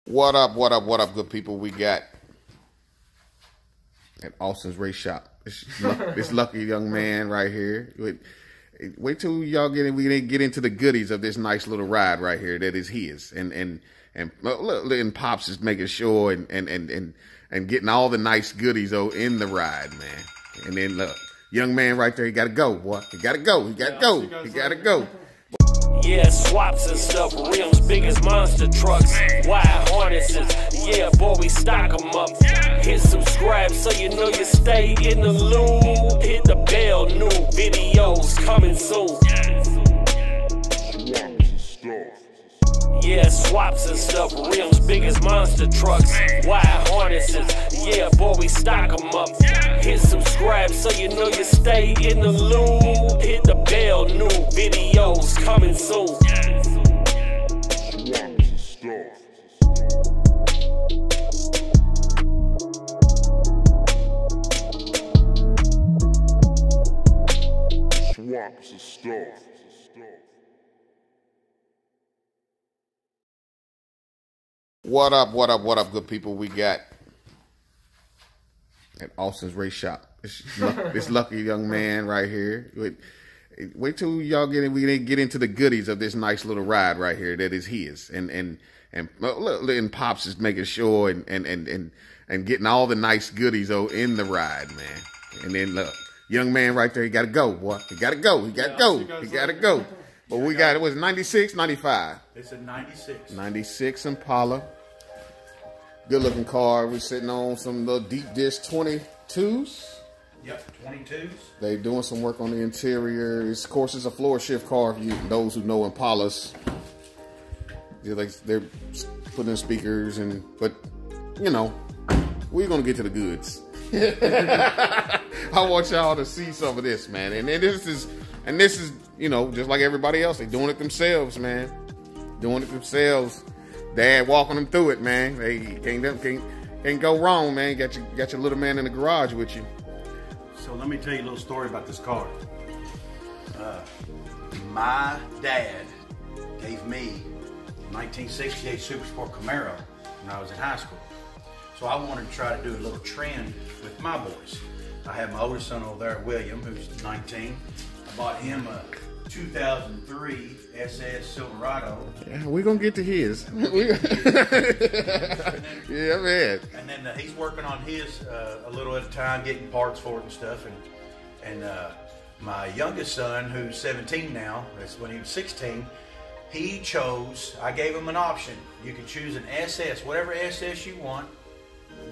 What up, what up, what up, good people? We got at Austin's Race Shop. This lucky young man right here. Wait till y'all get into the goodies of this nice little ride right here that is his. And Pops is making sure and getting all the nice goodies in the ride, man. And then look, young man right there, he gotta go, boy. He gotta go. He gotta go. He gotta go. Yeah, swaps and stuff, rims big as monster trucks, wide harnesses, yeah, boy, we stock them up. Hit subscribe so you know you stay in the loop. Hit the bell, new videos coming soon. Yeah, swaps and stuff, rims big as monster trucks, wide harnesses, yeah, boy, we stock them up. Hit subscribe so you know you stay in the loop. Hit the bell, new videos coming soon. Swaps and stuff. What up, what up, what up, good people? We got at Austin's Race Shop. This lucky young man right here. Wait till y'all get into the goodies of this nice little ride right here that is his. And Pops is making sure and getting all the nice goodies in the ride, man. And then look, young man right there, he gotta go, boy. He gotta go. He gotta go. He gotta go. But we got, it was 96, 95. It's a 96. 96 Impala. Good looking car. We're sitting on some little deep dish 22s. Yep, 22s. They doing some work on the interior. Of course, it's a floor shift car for you, those who know Impalas. They're putting in speakers, but you know, we're gonna get to the goods. I want y'all to see some of this, man. And this is, you know, just like everybody else, they doing it themselves, man. Doing it themselves. Dad walking them through it, man. They can't go wrong, man. Got your little man in the garage with you. So let me tell you a little story about this car. My dad gave me a 1968 Super Sport Camaro when I was in high school. So I wanted to try to do a little trend with my boys. I have my oldest son over there, William, who's 19. I bought him a 2003 SS Silverado. Yeah, we're gonna get to his. Yeah, man. And then he's working on his a little at a time, getting parts for it and stuff. And my youngest son, who's 17 now, that's when he was 16, he chose, I gave him an option. You can choose an SS, whatever SS you want.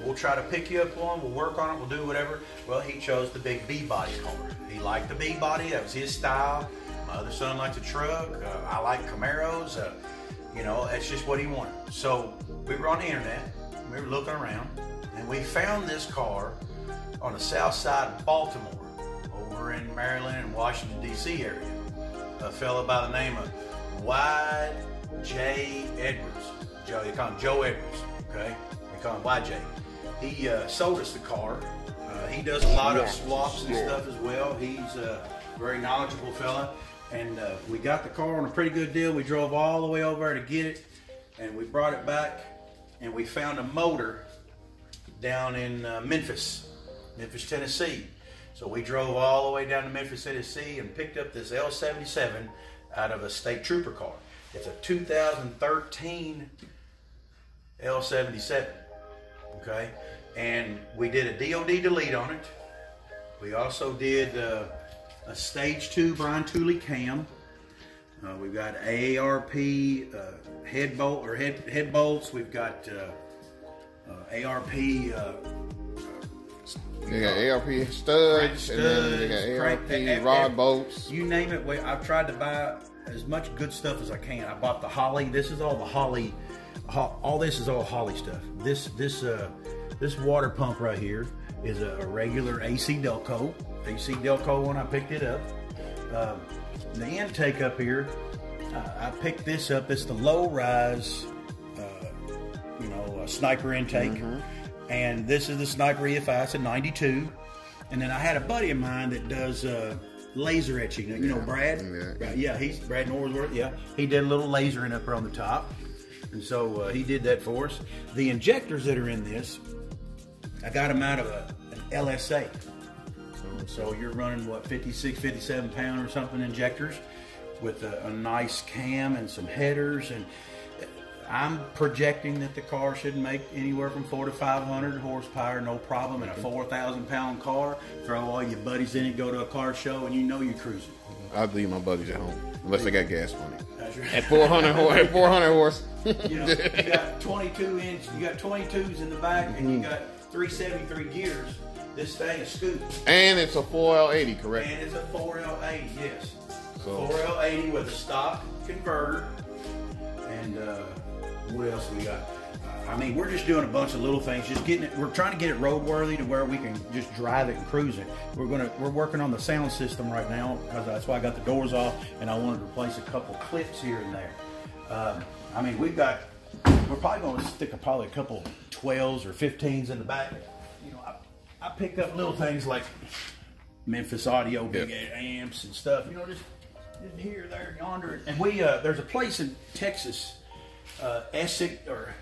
We'll try to pick you up one, we'll work on it, we'll do whatever. Well, he chose the big B-body car. He liked the B-body, that was his style. My other son liked the truck. I like Camaros. You know, that's just what he wanted. So we were on the internet, we were looking around, and we found this car on the south side of Baltimore, over in Maryland and Washington, D.C. area. A fellow by the name of Y.J. Edwards. They call him Joe Edwards, okay? They call him YJ. He sold us the car. He does a lot of swaps and stuff as well. He's a very knowledgeable fella. And we got the car on a pretty good deal. We drove all the way over there to get it, and we brought it back, and we found a motor down in Memphis, Tennessee. So we drove all the way down to Memphis, Tennessee, and picked up this L77 out of a state trooper car. It's a 2013 L77, okay? And we did a DOD delete on it. We also did a stage 2 Brian Tooley cam. We've got AARP head bolts. We've got ARP. They got ARP studs, and then they got ARP rod bolts. You name it. I've tried to buy as much good stuff as I can. I bought the Holley. This is all the Holley. All this is all Holley stuff. This water pump right here is a regular AC Delco when I picked it up. The intake up here, I picked this up. It's the low rise, sniper intake. And this is the Sniper EFI. It's a 92. And then I had a buddy of mine that does laser etching. You know Brad? Yeah, he's Brad Norsworth. Yeah, he did a little lasering up there on the top. And so he did that for us. The injectors that are in this, I got them out of an LSA. So you're running, what, 56, 57 pound or something injectors with a nice cam and some headers. And I'm projecting that the car should make anywhere from 400 to 500 horsepower, no problem, in a 4,000 pound car. Throw all your buddies in it, go to a car show, and you know you're cruising. I'd leave my buddies at home unless they got gas money. That's right. At 400 horse. You know, you got 22 inch, you got 22s in the back, and you got 373 gears. This thing is scooting. And it's a 4L80, correct? And it's a 4L80, yes. So 4L80 with a stock converter. And what else we got? I mean, we're just doing a bunch of little things, just getting it. We're trying to get it roadworthy to where we can just drive it and cruise it. We're working on the sound system right now, because that's why I got the doors off, and I wanted to replace a couple clips here and there. I mean, we're probably going to stick probably a couple 12s or 15s in the back. You know, I pick up little things like Memphis Audio, big amps and stuff. You know, just here, there, yonder. And there's a place in Texas, Essex or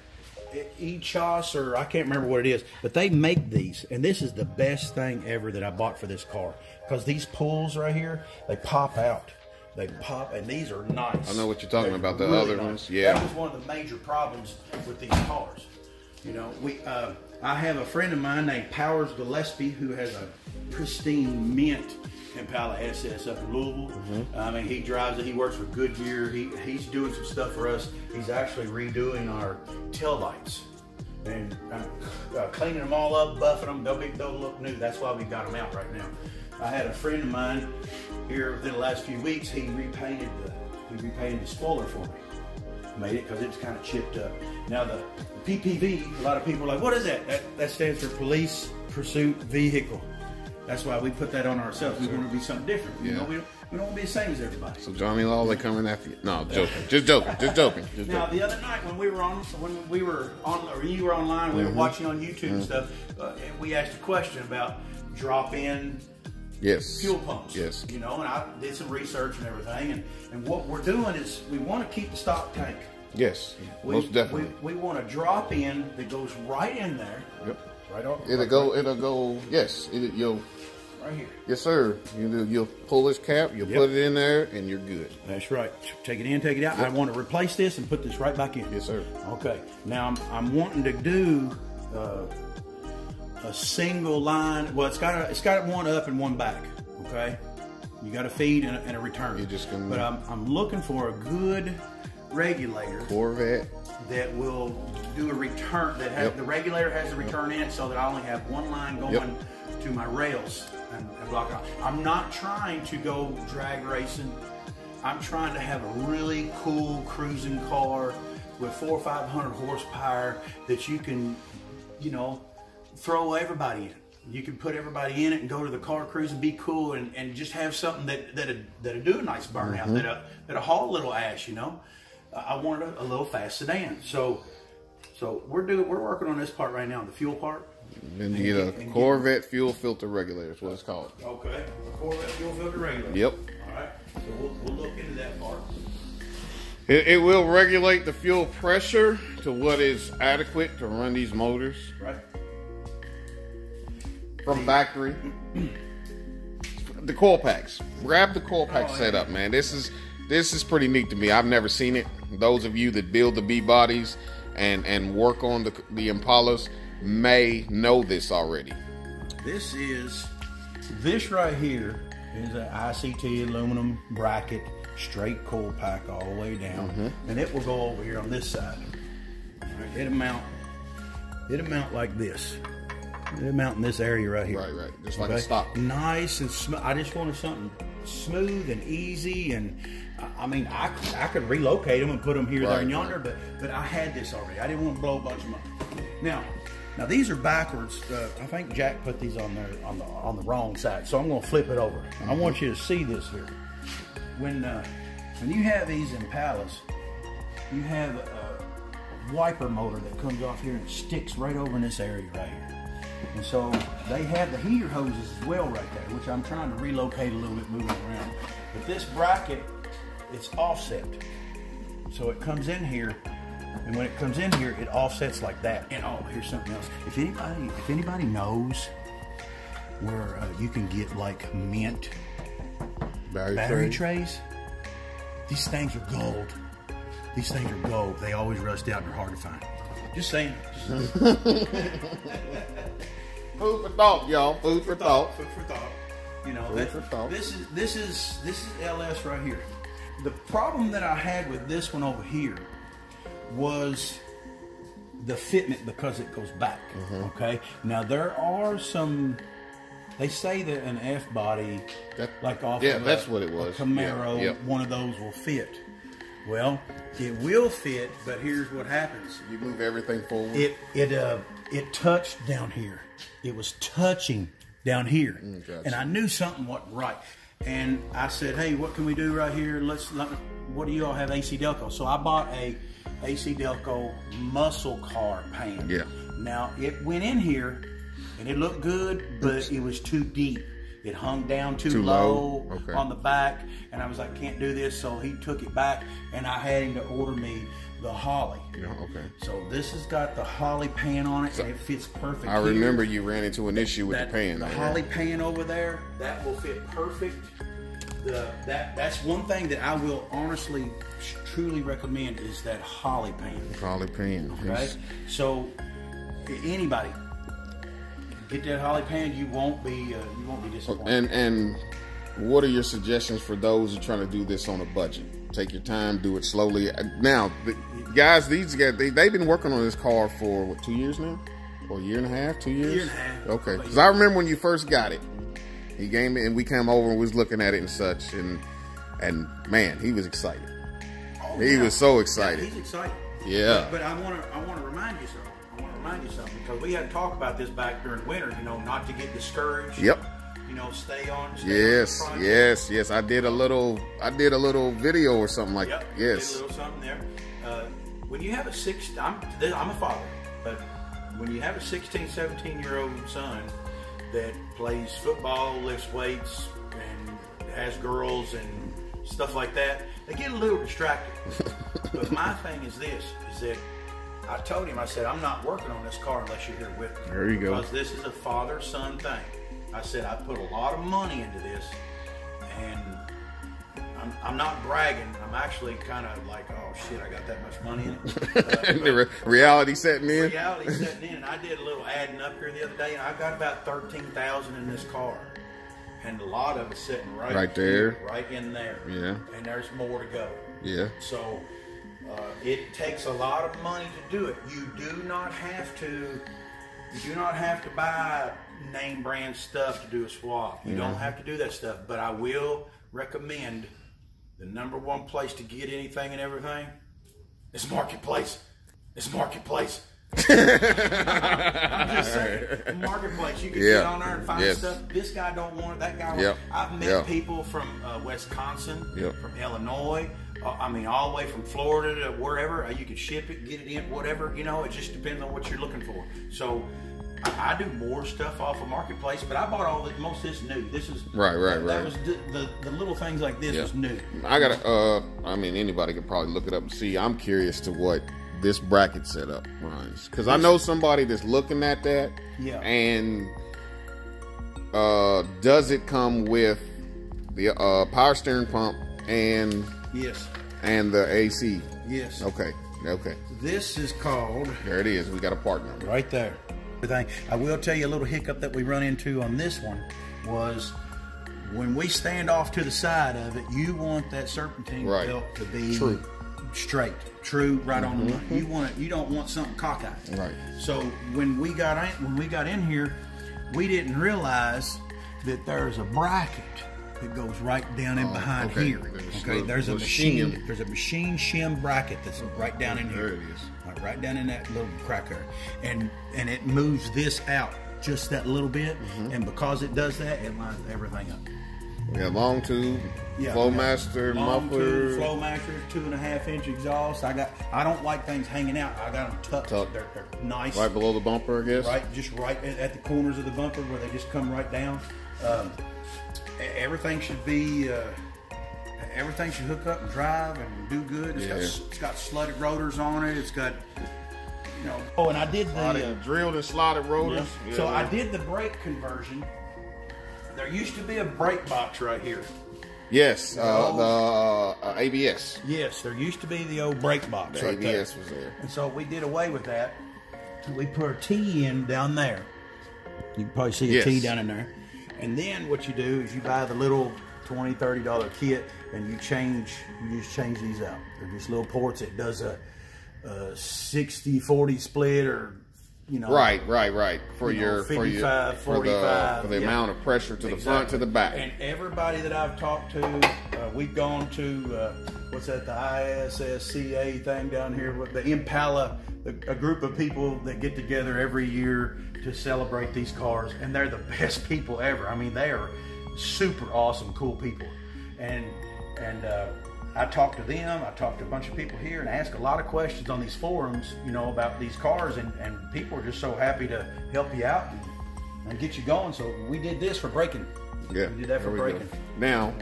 Echos, or I can't remember what it is, but they make these, and this is the best thing ever that I bought for this car, because these pulls right here, they pop out. They pop, and these are nice. I know what you're talking about. The really other nice. ones, yeah. That was one of the major problems with these cars. You know, I have a friend of mine named Powers Gillespie who has a pristine mint Impala SS up in Louisville. I mean, he drives it. He works for Goodyear. He's doing some stuff for us. He's actually redoing our tail lights and cleaning them all up, buffing them. They'll look new. That's why we got them out right now. I had a friend of mine here within the last few weeks. He repainted the spoiler for me. Made it because it was kind of chipped up. Now the PPV, a lot of people are like, what is that? That stands for Police Pursuit Vehicle. That's why we put that on ourselves. We want to be something different. You know, we don't want to be the same as everybody. So Johnny Law, they coming after you? No, joking. Just joking. Now the other night when you were online, we were watching on YouTube and stuff. And we asked a question about drop-in fuel pumps. Yes. You know, and I did some research and everything. And what we're doing is we want to keep the stock tank. Yes, most definitely. We want a drop-in that goes right in there. Yep. Right on. It'll go. Yes. You'll. Right here. Yes, sir. You'll pull this cap. You'll put it in there, and you're good. That's right. Take it in, take it out. Yep. I want to replace this and put this right back in. Yes, sir. Okay. Now I'm wanting to do a single line. Well, it's got one up and one back. Okay. You got a feed and a return. You're just gonna. But I'm looking for a good regulator. Corvette. That will do a return. That has the regulator has a return in it, so that I only have one line going to my rails and block it off. I'm not trying to go drag racing. I'm trying to have a really cool cruising car with 400 or 500 horsepower that you can, you know, throw everybody in. You can put everybody in it and go to the car cruise and be cool and just have something that'll do a nice burnout, that'll haul a little ash, you know. I wanted a little fast sedan, so we're working on this part right now, the fuel part. Then you get a Corvette fuel filter regulator. Is what it's called. Okay, a Corvette fuel filter regulator. Yep. All right, so we'll look into that part. It will regulate the fuel pressure to what is adequate to run these motors. Right. From factory. The coil packs. Grab the coil pack setup, man. This is pretty neat to me. I've never seen it. Those of you that build the B bodies and work on the Impalas may know this already. This right here is an ICT aluminum bracket, straight coil pack all the way down, and it will go over here on this side. Right, it'll mount like this. It'll mount in this area right here. Right, just like a stock. Nice and smooth. I just wanted something smooth and easy, and I mean, I could relocate them and put them here, there, and yonder, but I had this already. I didn't want to blow a bunch of money. Now these are backwards. I think Jack put these on there on the wrong side, so I'm going to flip it over. I want you to see this here. When you have these Impalas, you have a wiper motor that comes off here and sticks right over in this area right here. And so they have the heater hoses as well right there, which I'm trying to relocate a little bit, moving around. But this bracket, it's offset. So it comes in here And when it comes in here, it offsets like that. And oh, here's something else. If anybody knows where you can get like mint battery trays, these things are gold. These things are gold. They always rust out and they're hard to find. Just saying. Food for thought, y'all. Food for thought. Food for thought. You know, Food for thought. This is LS right here. The problem that I had with this one over here was the fitment because it goes back. Okay. Now there are some. They say that an F body, like off of that's what it was. A Camaro, one of those will fit. Well, it will fit, but here's what happens. You move everything forward. It touched down here. It was touching down here, gotcha. And I knew something wasn't right. And I said, "Hey, what can we do right here? What do you all have AC Delco?" So I bought a AC Delco muscle car pan. Yeah. Now it went in here, and it looked good, but it was too deep. It hung down too low on the back, and I was like, can't do this. So he took it back, and I had him to order me the Holly. Yeah, okay. So this has got the Holly pan on it, and it fits perfect. I remember you ran into an issue with the pan. The Holly pan over there, that will fit perfect. That's one thing that I will honestly, truly recommend is that Holly pan. Holly pan. Okay. So anybody. Get that Holly pan, you won't be disappointed. And what are your suggestions for those who are trying to do this on a budget? Take your time, do it slowly. Now, these guys, they've been working on this car for what, 2 years now, or a year and a half, 2 years. A year and a half. Okay, because I remember when you first got it, he gave me, and we came over and was looking at it and such, and man, he was excited. Oh, he was so excited. Yeah, he's excited. Yeah. But I want to remind you something. Because we had to talk about this back during winter, you know, not to get discouraged. Yep. You know, stay on. Yes. I did a little video or something like that. Yes. Did a little something there. When you have I'm a father, but when you have a 16, 17-year-old son that plays football, lifts weights, and has girls and stuff like that, they get a little distracted. But my thing is this, is that I told him, I said, I'm not working on this car unless you're here with me. There you go. Because this is a father-son thing. I said, I put a lot of money into this, and I'm not bragging. I'm actually kind of like, oh, shit, I got that much money in it. The reality setting in? Reality setting in, and I did a little adding up here the other day, and I got about $13,000 in this car. And a lot of it's sitting right there. Here, right in there. Yeah. And there's more to go. Yeah. So it takes a lot of money to do it. You do not have to buy name brand stuff to do a swap. You don't have to do that stuff. But I will recommend the #1 place to get anything and everything is Marketplace. It's Marketplace. I'm just saying, Marketplace. You can get on there and find stuff. This guy don't want it. That guy wants it. I've met people from Wisconsin, from Illinois. I mean, all the way from Florida to wherever. You can ship it, get it in, whatever. You know, it just depends on what you're looking for. So I do more stuff off of Marketplace, but I bought all this. Most of this new. This is right. That was the little things like this was new. I gotta. I mean, anybody could probably look it up and see. I'm curious to what this bracket setup runs, because I know somebody that's looking at that. Yeah. And does it come with the power steering pump and and the AC? Yes. Okay. This is called. There it is. We got a part number right there. I will tell you a little hiccup that we run into on this one was when we stand off to the side of it. You want that serpentine belt to be straight, true, right on the money. You want it. You don't want something cockeyed. Right. So when we got in here, we didn't realize that there's a bracket that goes right down in behind here. There's a machine shim bracket that's right down in here. There it is. Right down in that little crack there. And it moves this out just that little bit, and because it does that, it lines everything up. We got long tube, Flowmaster, muffler, Flowmaster, 2.5-inch exhaust. I don't like things hanging out. I got them tucked. They're nice. Right below the bumper, I guess. Right, just right at the corners of the bumper where they just come right down. Everything should be everything should hook up and drive and do good. It's got slutted rotors on it. It's got, you know. Oh, and I did the drilled and slotted rotors. Yeah. So I did the brake conversion. There used to be a brake box right here. Yes, the ABS. Yes, there used to be the old brake box. The right ABS there. was there. And so we did away with that. We put a T in down there. You can probably see a T down in there. And then what you do is you buy the little $20, $30 kit, and you just change these out. They're just little ports. It does a 60-40 split, or you know. Right. For your 55, 45. For the amount of pressure to the front to the back. And everybody that I've talked to, we've gone to what's that? The ISSCA thing down here with the Impala. A group of people that get together every year to celebrate these cars, and they're the best people ever. I mean, they are super awesome, cool people. And I talked to them, I talked to a bunch of people here, and asked a lot of questions on these forums, you know, about these cars, and people are just so happy to help you out and get you going. So we did this for braking. Yeah, we did that for braking. Now,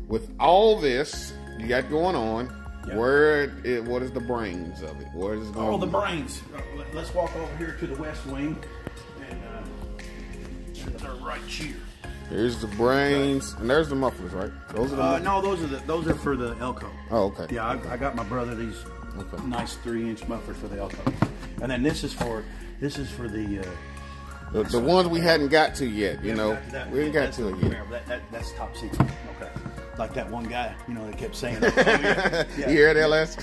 with all this you got going on, what is the brains of it? What is going the brains. Let's walk over here to the west wing, and they're right here. Here's the brains, and there's the mufflers, right? Those are the mufflers? No, those are for the Elko. Oh, okay. Yeah, I got my brother these nice 3-inch mufflers for the Elko, and then this is for the ones we hadn't got to yet. You know, we ain't got to it yet. That's top secret. Okay. Like that one guy, you know, that kept saying, You hear it, LS? He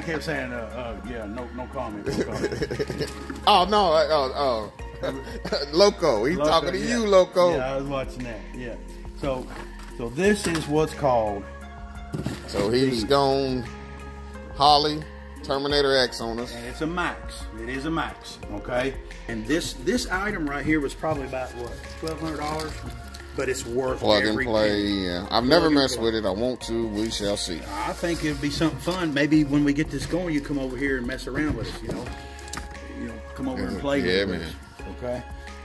kept saying, no comment. Oh, no, Loco. He's talking to you, Loco. Yeah, I was watching that. Yeah. So this is what's called. So he's gone Holly Terminator X on us. And it's a Max. It is a Max. Okay. And this item right here was probably about what, $1,200. But it's worth plug and play. Yeah, I've never messed with it. I want to. We shall see. I think it'd be something fun. Maybe when we get this going, you come over here and mess around with us. You know, come over and play with us. Okay.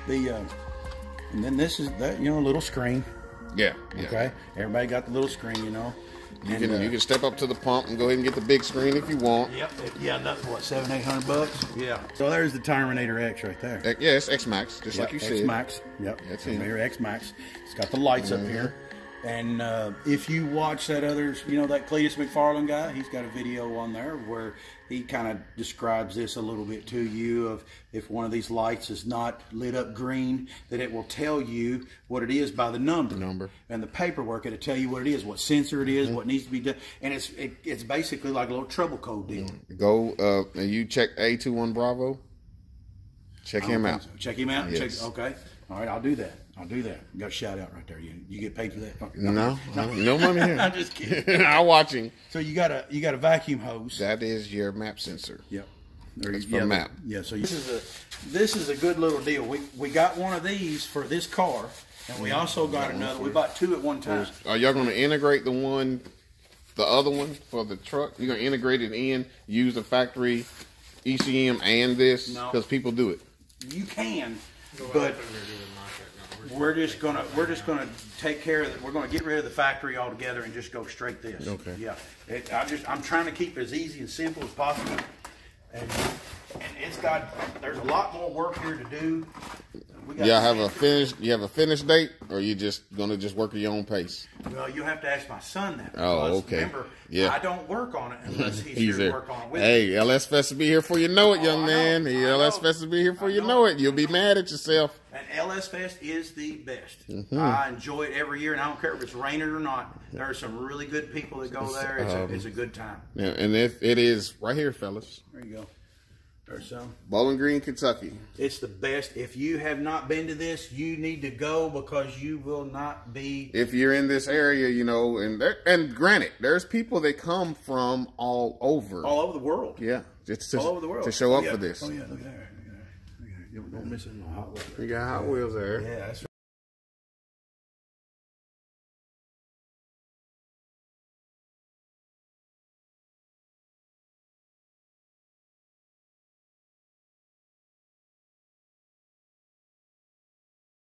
And then this is that. You know, a little screen. Yeah. Okay. Everybody got the little screen. You know. You can step up to the pump and go ahead and get the big screen if you want. Yep. Yeah. That's what, $700-800. Yeah. So there's the Terminator X right there. Yeah, it's X Max, just like you said. X Max. Yep. That's Terminator X Max. It's got the lights up here. And if you watch that that Cletus McFarland guy, he's got a video on there where he kind of describes this a little bit to you of if one of these lights is not lit up green, that it will tell you what it is by the number. And the paperwork, it'll tell you what it is, what sensor it is, what needs to be done. And it's basically like a little trouble code deal. Go and you check A21 Bravo. Check him out. Check him out? Yes. Okay. All right, I'll do that. You got a shout out right there. You get paid for that? No money here. I'm just kidding. I'm watching. So you got a vacuum hose. That is your map sensor. Yep. That's for map. Yeah. So this is a good little deal. We got one of these for this car, and we also got another. We bought two at one time. Are y'all going to integrate the other one for the truck? You're going to integrate it in, use the factory ECM and this, because people do it. You can, but we're just gonna take care of it. We're gonna get rid of the factory altogether and just go straight this. Okay. Yeah. I'm trying to keep it as easy and simple as possible. And there's a lot more work here to do. You have a finish date, or you just gonna work at your own pace? Well, you have to ask my son that. Oh, okay. Remember, I don't work on it unless he's here to work on it with me. Hey, LS Fest will be here for you know it, young man. LS Fest will be here for you know it. You'll be mad at yourself. And LS Fest is the best. I enjoy it every year, and I don't care if it's raining or not. There are some really good people that go there. It's a good time. Yeah, and it is right here, fellas. There you go. There's some. Bowling Green, Kentucky. It's the best. If you have not been to this, you need to go because you will not be. If you're in this area, and granted, there's people that come from all over the world. Yeah, just all over the world to show up for this. Oh yeah, look at that. Don't miss it. You got Hot Wheels there. Yeah, that's right.